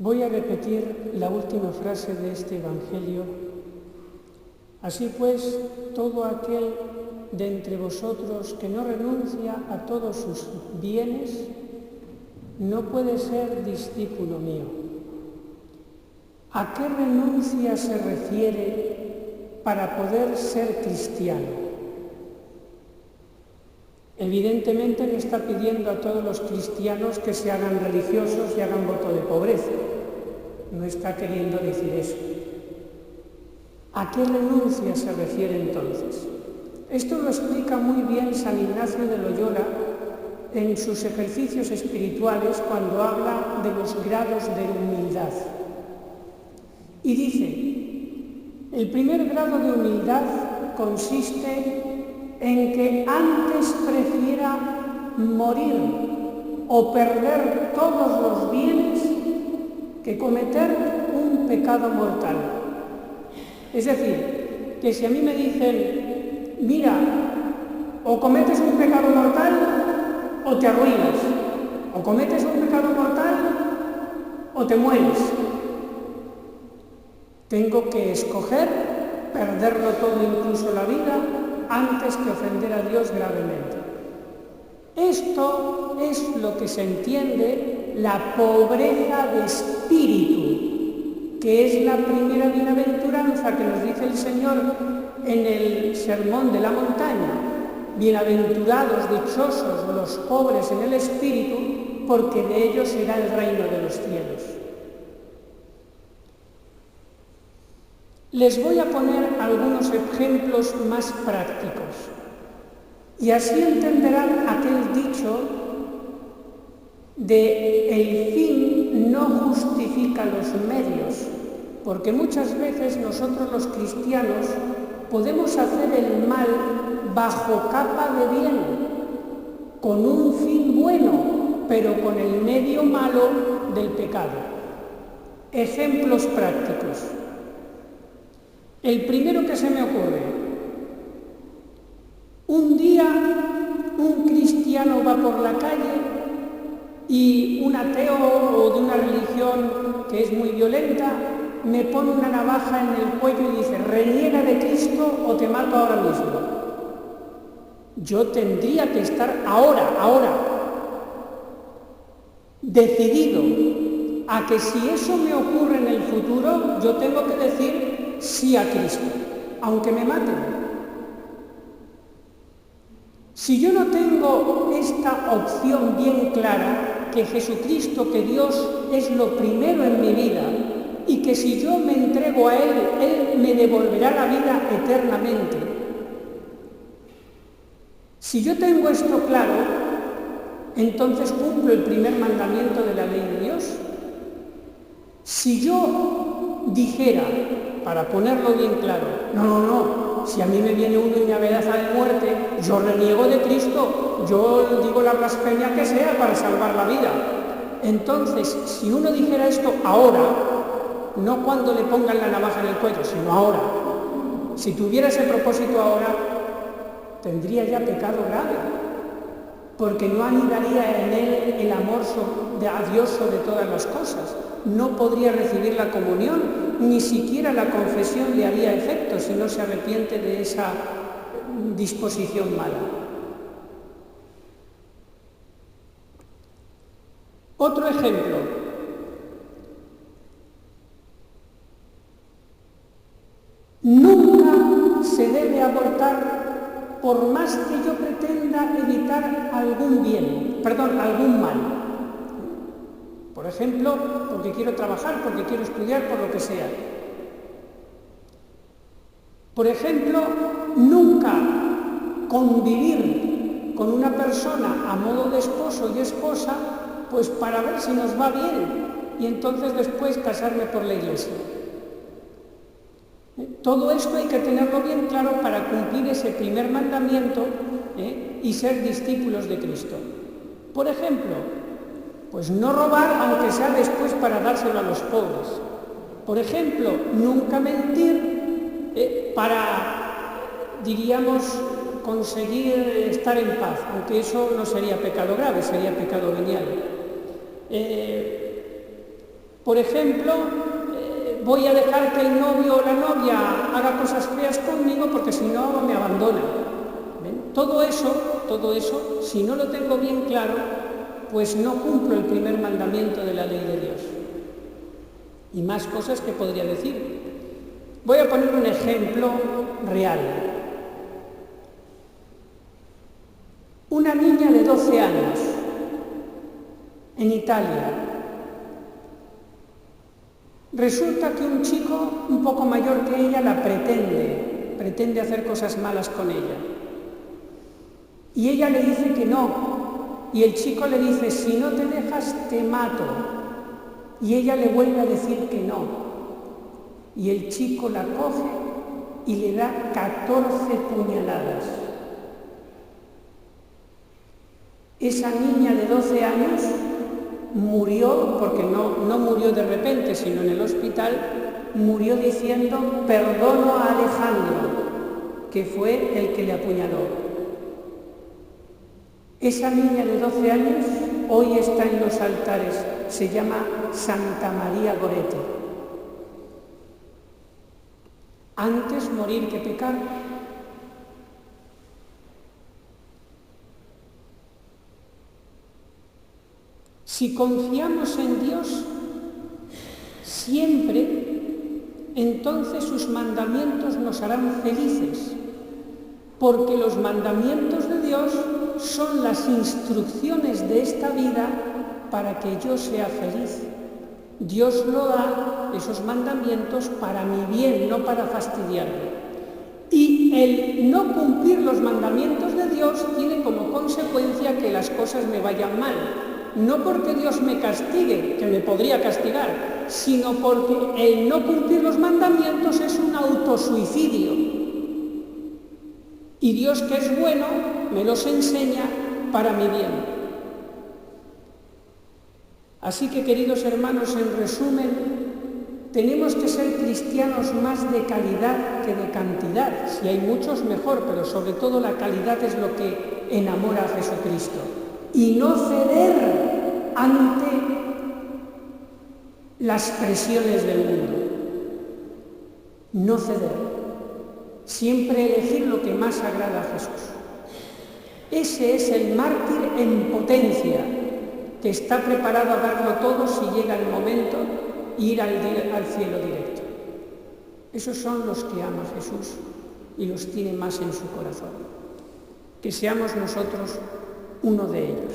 Voy a repetir la última frase de este Evangelio. Así pues, todo aquel de entre vosotros que no renuncia a todos sus bienes, no puede ser discípulo mío. ¿A qué renuncia se refiere para poder ser cristiano? Evidentemente no está pidiendo a todos los cristianos que se hagan religiosos y hagan voto de pobreza. No está queriendo decir eso. ¿A qué renuncia se refiere entonces? Esto lo explica muy bien San Ignacio de Loyola en sus ejercicios espirituales cuando habla de los grados de humildad. Y dice, el primer grado de humildad consiste en que antes prefiera morir o perder todos los bienes que cometer un pecado mortal. Es decir, que si a mí me dicen, mira, o cometes un pecado mortal o te arruinas, o cometes un pecado mortal o te mueres, tengo que escoger perderlo todo, incluso la vida, antes que ofender a Dios gravemente. Esto es lo que se entiende la pobreza de espíritu, que es la primera bienaventuranza que nos dice el Señor en el Sermón de la Montaña. Bienaventurados, dichosos los pobres en el espíritu, porque de ellos será el reino de los cielos. Les voy a poner algunos ejemplos más prácticos y así entenderán aquel dicho de el fin no justifica los medios, porque muchas veces nosotros los cristianos podemos hacer el mal bajo capa de bien, con un fin bueno, pero con el medio malo del pecado. Ejemplos prácticos. El primero que se me ocurre, un día un cristiano va por la calle y un ateo o de una religión que es muy violenta me pone una navaja en el cuello y dice, reniega de Cristo o te mato ahora mismo. Yo tendría que estar ahora, decidido a que si eso me ocurre en el futuro, yo tengo que decir sí a Cristo, aunque me maten. Si yo no tengo esta opción bien clara, que Jesucristo, que Dios es lo primero en mi vida, y que si yo me entrego a Él, Él me devolverá la vida eternamente. Si yo tengo esto claro, entonces cumplo el primer mandamiento de la ley de Dios. Si yo dijera, para ponerlo bien claro, no, si a mí me viene uno y me amenaza de muerte, yo reniego de Cristo, yo digo la blasfemia que sea para salvar la vida. Entonces, si uno dijera esto ahora, no cuando le pongan la navaja en el cuello, sino ahora, si tuviera ese propósito ahora, tendría ya pecado grave, porque no anidaría en él el amor a Dios sobre todas las cosas. No podría recibir la comunión, ni siquiera la confesión le haría efecto si no se arrepiente de esa disposición mala. Otro ejemplo. Nunca se debe abortar por más que yo pretenda evitar algún mal. Por ejemplo, porque quiero trabajar, porque quiero estudiar, por lo que sea. Por ejemplo, nunca convivir con una persona a modo de esposo y esposa, pues para ver si nos va bien y entonces después casarme por la Iglesia. Todo esto hay que tenerlo bien claro para cumplir ese primer mandamiento y ser discípulos de Cristo. Por ejemplo, pues no robar, aunque sea después para dárselo a los pobres. Por ejemplo, nunca mentir para, diríamos, conseguir estar en paz, aunque eso no sería pecado grave, sería pecado venial. Por ejemplo, voy a dejar que el novio o la novia haga cosas feas conmigo porque si no me abandona. ¿Ven? Todo eso, si no lo tengo bien claro, pues no cumplo el primer mandamiento de la ley de Dios. Y más cosas que podría decir. Voy a poner un ejemplo real. Una niña de 12 años en Italia. Resulta que un chico un poco mayor que ella la pretende hacer cosas malas con ella. Y ella le dice que no. Y el chico le dice, si no te dejas, te mato. Y ella le vuelve a decir que no. Y el chico la coge y le da 14 puñaladas. Esa niña de 12 años murió, porque no murió de repente, sino en el hospital, murió diciendo, perdono a Alejandro, que fue el que le apuñaló. Esa niña de 12 años hoy está en los altares, se llama Santa María Goretti. Antes morir que pecar. Si confiamos en Dios siempre, entonces sus mandamientos nos harán felices, porque los mandamientos de Dios son las instrucciones de esta vida para que yo sea feliz. Dios lo da, esos mandamientos, para mi bien, no para fastidiarme. Y el no cumplir los mandamientos de Dios tiene como consecuencia que las cosas me vayan mal. No porque Dios me castigue, que me podría castigar, sino porque el no cumplir los mandamientos es un autosuicidio. Y Dios, que es bueno, me los enseña para mi bien. Así que, queridos hermanos, en resumen, tenemos que ser cristianos más de calidad que de cantidad. Si hay muchos, mejor, pero sobre todo la calidad es lo que enamora a Jesucristo. Y no ceder ante las presiones del mundo. No ceder. Siempre elegir lo que más agrada a Jesús. Ese es el mártir en potencia, que está preparado a darlo todo si llega el momento e ir al cielo directo. Esos son los que ama Jesús y los tiene más en su corazón. Que seamos nosotros uno de ellos.